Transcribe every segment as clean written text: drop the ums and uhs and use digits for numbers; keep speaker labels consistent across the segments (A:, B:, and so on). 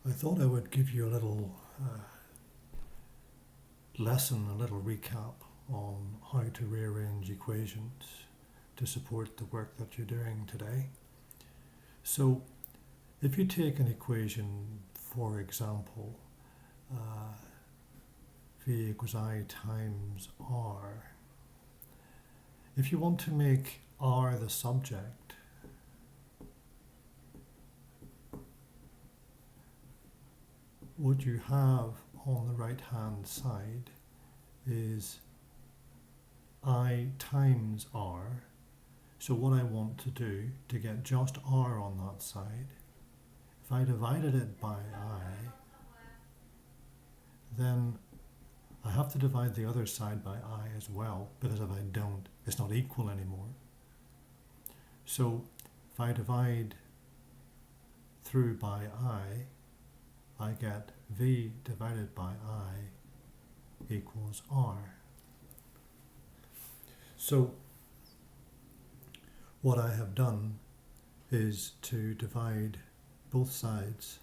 A: I thought I would give you a little lesson, a little recap on how to rearrange equations to support the work that you're doing today. So if you take an equation, for example, v equals I times r, if you want to make r the subject, what you have on the right hand side is I times r. So what I want to do to get just r on that side, if I divided it by I, then I have to divide the other side by I as well, because if I don't, it's not equal anymore. So if I divide through by I get v divided by I equals r. So what I have done is to divide both sides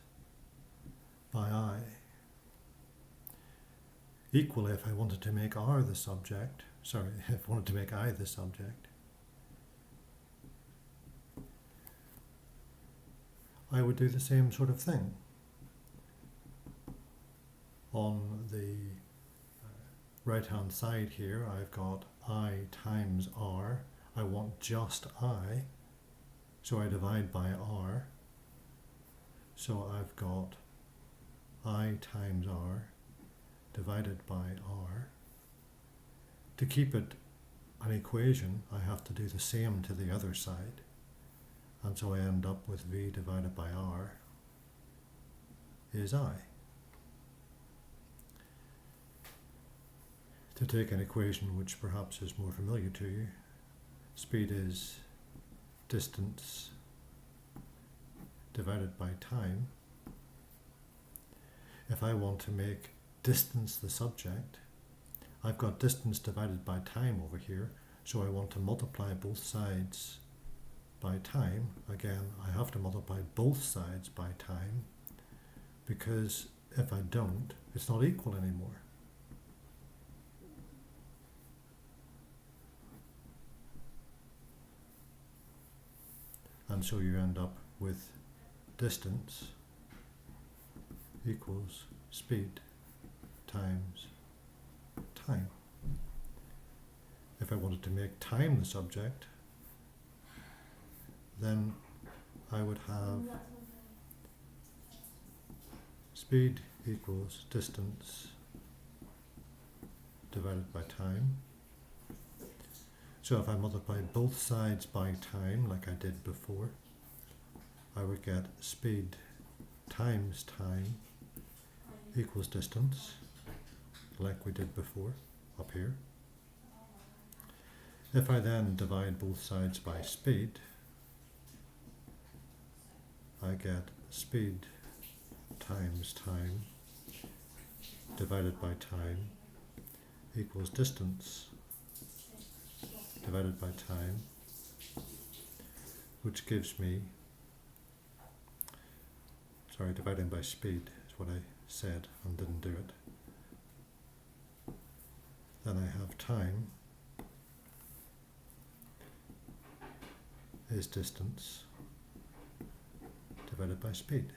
A: by I. Equally, if I wanted to make r the subject, if I wanted to make I the subject, I would do the same sort of thing. On the right hand side here, I've got I times r. I want just I, so I divide by r. So I've got I times r divided by r. To keep it an equation, I have to do the same to the other side, and so I end up with v divided by r is I. To take an equation which perhaps is more familiar to you, speed is distance divided by time. If I want to make distance the subject, I've got distance divided by time over here, so I want to multiply both sides by time. Again, I have to multiply both sides by time, because if I don't, it's not equal anymore. And so you end up with distance equals speed times time. If I wanted to make time the subject, then I would have speed equals distance divided by time. So if I multiply both sides by time, like I did before, I would get speed times time equals distance, like we did before, up here. If I then divide both sides by speed, I get speed times time divided by time equals distance divided by time, which gives me, dividing by speed is what I said and didn't do it. Then I have time is distance divided by speed.